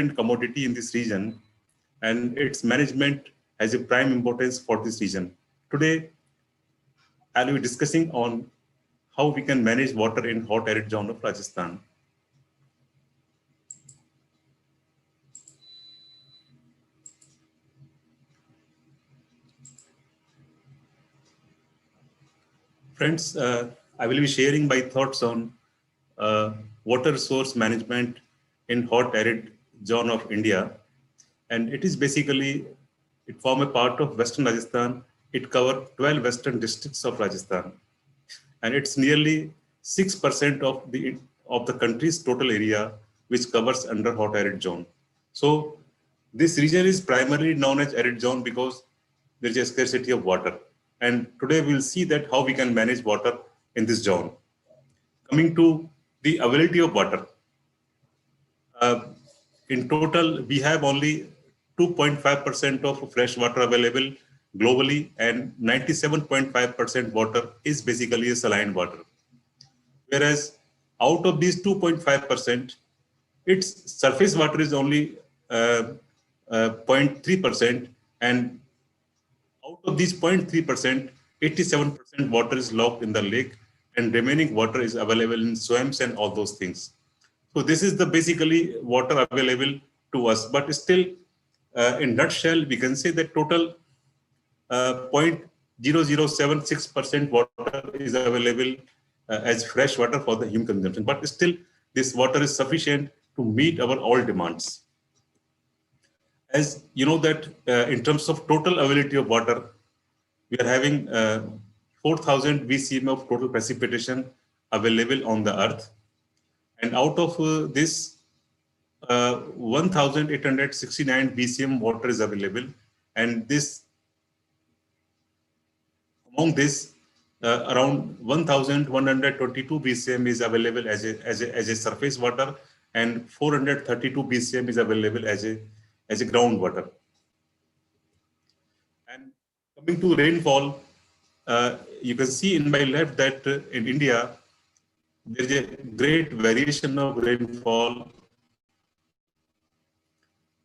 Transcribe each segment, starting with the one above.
commodity in this region, and its management has a prime importance for this region. Today, I'll be discussing on how we can manage water in hot arid zone of Rajasthan. Friends, I will be sharing my thoughts on water resource management in hot arid zone of India. And it is basically, it forms a part of Western Rajasthan. It covers 12 Western districts of Rajasthan. And it's nearly 6% of the country's total area, which covers under hot arid zone. So this region is primarily known as arid zone because there is a scarcity of water. And today we'll see that how we can manage water in this zone. Coming to the availability of water. In total, we have only 2.5% of fresh water available globally, and 97.5% water is basically a saline water. Whereas out of these 2.5%, its surface water is only 0.3%, and out of these 0.3%, 87% water is locked in the lake, and remaining water is available in swamps and all those things. So this is the basically water available to us, but still, in nutshell, we can say that total 0.0076% water is available as fresh water for the human consumption. But still, this water is sufficient to meet our all demands. As you know that in terms of total availability of water, we are having 4,000 VCM of total precipitation available on the earth. And out of this, 1,869 BCM water is available. And this, among this, around 1,122 BCM is available as a surface water, and 432 BCM is available as a groundwater. And coming to rainfall, you can see in my left that in India, there is a great variation of rainfall.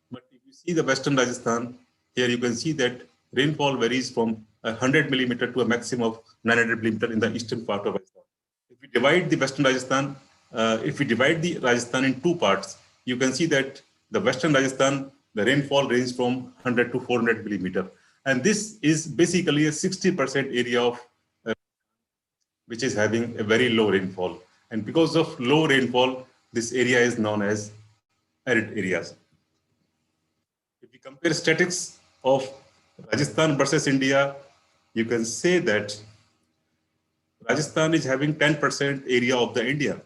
But if you see the Western Rajasthan, here you can see that rainfall varies from 100 millimeter to a maximum of 900 millimeter in the eastern part of Rajasthan. If we divide the Western Rajasthan, if we divide the Rajasthan in two parts, you can see that the Western Rajasthan, the rainfall ranges from 100 to 400 millimeter. And this is basically a 60% area of which is having a very low rainfall. And because of low rainfall, this area is known as arid areas. If we compare statistics of Rajasthan versus India, you can say that Rajasthan is having 10% area of the India,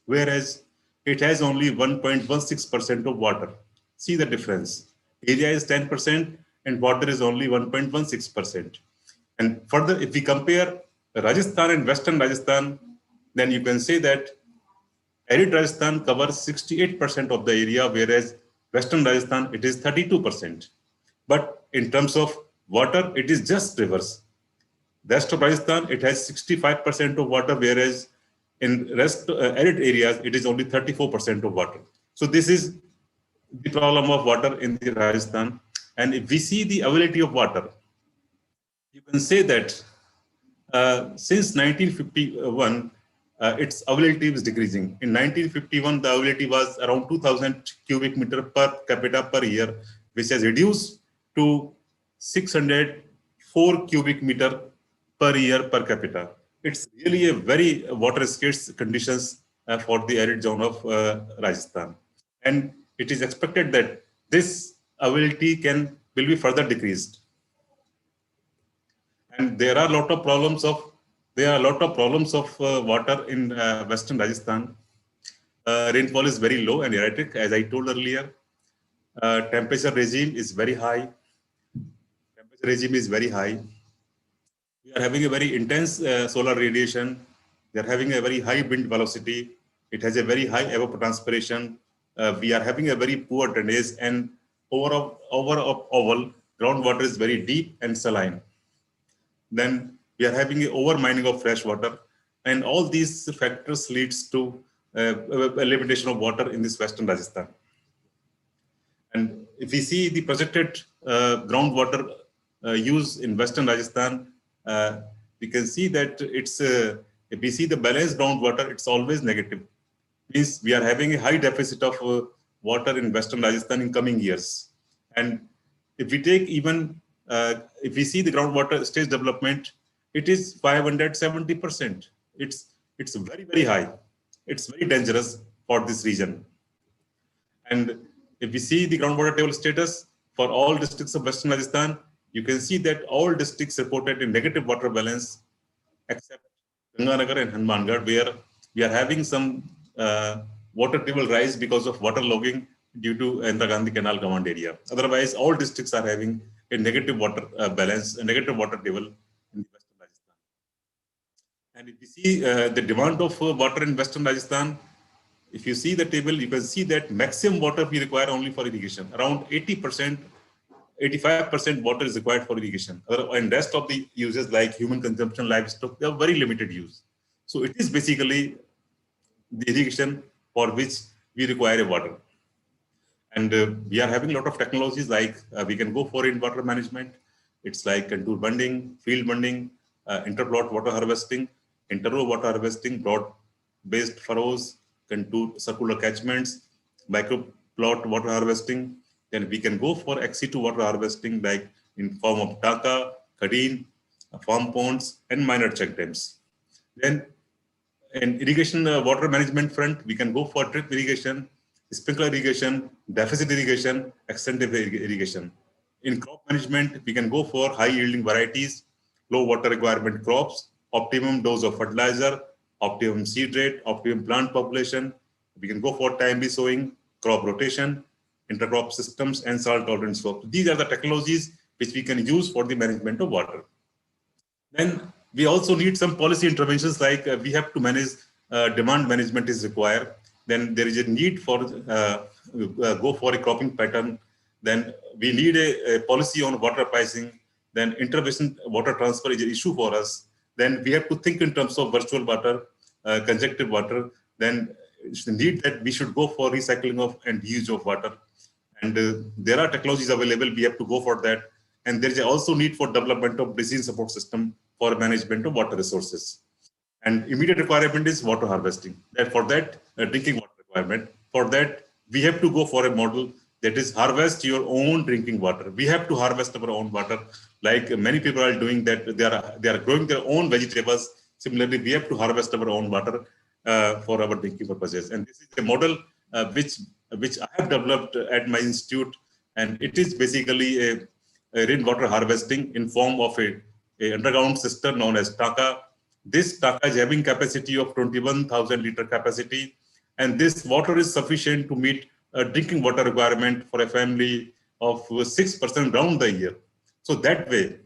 whereas it has only 1.16% of water. See the difference. Area is 10% and water is only 1.16%. And further, if we compare Rajasthan and Western Rajasthan, then you can say that arid Rajasthan covers 68% of the area, whereas Western Rajasthan, it is 32%. But in terms of water, it is just reverse. West of Rajasthan, it has 65% of water, whereas in rest arid areas, it is only 34% of water. So this is the problem of water in the Rajasthan. And if we see the availability of water, you can say that since 1951, its availability is decreasing. In 1951, the availability was around 2,000 cubic meter per capita per year, which has reduced to 604 cubic meter per year per capita. It's really a very water scarce conditions for the arid zone of Rajasthan. And it is expected that this availability will be further decreased. And there are a lot of problems of water in Western Rajasthan. Rainfall is very low and erratic, as I told earlier. Temperature regime is very high. We are having a very intense solar radiation. We are having a very high wind velocity. It has a very high evapotranspiration. We are having a very poor drainage, and overall groundwater is very deep and saline. Then we are having an over mining of fresh water, and all these factors leads to a limitation of water in this Western Rajasthan. if we see the projected groundwater use in Western Rajasthan, we can see that it's if we see the balanced groundwater, it's always negative. Means we are having a high deficit of water in Western Rajasthan in coming years. And if we take even if we see the groundwater stage development, it is 570%. It's very high. It's very dangerous for this region. And if we see the groundwater table status for all districts of Western Rajasthan, you can see that all districts reported a negative water balance except Ganganagar and Hanumangarh, where we are having some water table rise because of water logging due to Indira Gandhi Canal Command area. Otherwise, all districts are having a negative water balance, a negative water table in Western Rajasthan. And if you see the demand of water in Western Rajasthan, if you see the table, you can see that maximum water we require only for irrigation. Around 80%, 85% water is required for irrigation. And rest of the uses like human consumption, livestock, they have very limited use. So it is basically the irrigation for which we require a water. And we are having a lot of technologies like we can go for rainwater management. It's like contour bunding, field bunding, interplot water harvesting, interrow water harvesting, broad-based furrows, contour circular catchments, microplot water harvesting. Then we can go for XC2 water harvesting like in form of taka, khadeen, farm ponds, and minor check dams. Then in irrigation water management front, we can go for drip irrigation, sprinkler irrigation, deficit irrigation, extensive irrigation. In crop management, we can go for high yielding varieties, low water requirement crops, optimum dose of fertilizer, optimum seed rate, optimum plant population. We can go for timely sowing, crop rotation, intercrop systems, and salt tolerant slopes. These are the technologies which we can use for the management of water. Then we also need some policy interventions like we have to manage demand management is required. Then there is a need for go for a cropping pattern. Then we need a policy on water pricing. Then intervention water transfer is an issue for us. Then we have to think in terms of virtual water, conjective water. Then it's the need that we should go for recycling of and use of water. And there are technologies available. We have to go for that. And there is also need for development of disease support system for management of water resources. And immediate requirement is water harvesting. And for that, drinking water requirement. For that, we have to go for a model that is harvest your own drinking water. We have to harvest our own water. Like many people are doing that, they are growing their own vegetables. Similarly, we have to harvest our own water for our drinking purposes. And this is a model which I have developed at my institute. And it is basically a rainwater harvesting in form of a underground system known as taka. This taka is having capacity of 21,000 liter capacity, and this water is sufficient to meet a drinking water requirement for a family of 6 persons round the year. So that way,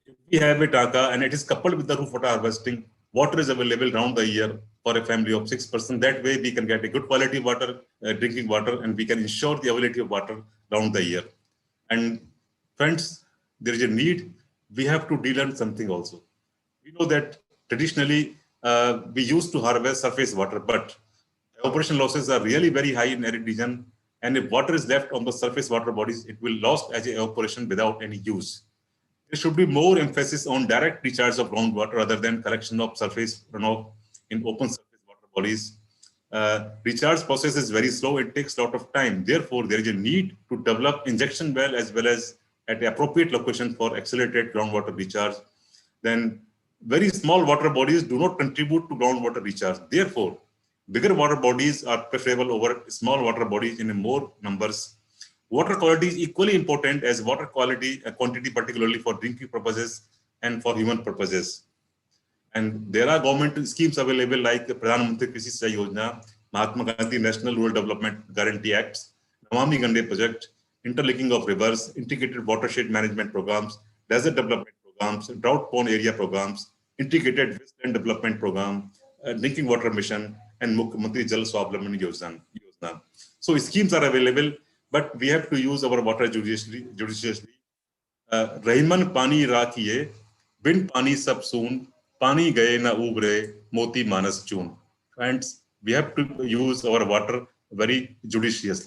if we have a taka and it is coupled with the roof water harvesting, water is available round the year for a family of 6 persons. That way, we can get a good quality water, drinking water, and we can ensure the availability of water round the year. And friends, there is a need. We have to de-learn something also. We know that traditionally we used to harvest surface water, but evaporation losses are really very high in arid region. And if water is left on the surface water bodies, it will lost as an evaporation without any use. There should be more emphasis on direct recharge of groundwater rather than collection of surface runoff in open surface water bodies. Recharge process is very slow. It takes a lot of time. Therefore, there is a need to develop injection well as well as at the appropriate location for accelerated groundwater recharge. Then very small water bodies do not contribute to groundwater recharge. Therefore, bigger water bodies are preferable over small water bodies in more numbers. Water quality is equally important as water quality, quantity, particularly for drinking purposes and for human purposes. And there are government schemes available like the Pradhan Mantri Krishi Sinchay Yojana, Mahatma Gandhi National Rural Development Guarantee Acts, Namami Gande Project, interlinking of rivers, integrated watershed management programs, desert development programs, drought-prone area programs, integrated wasteland development program, drinking water mission, and Mukhyamantri Jal Swabhalambi Yojana. So schemes are available, but we have to use our water judiciously. Rahiman pani rakhiye, bin pani sab soon, pani gaye na ubre, moti manas chun. Friends, we have to use our water very judiciously.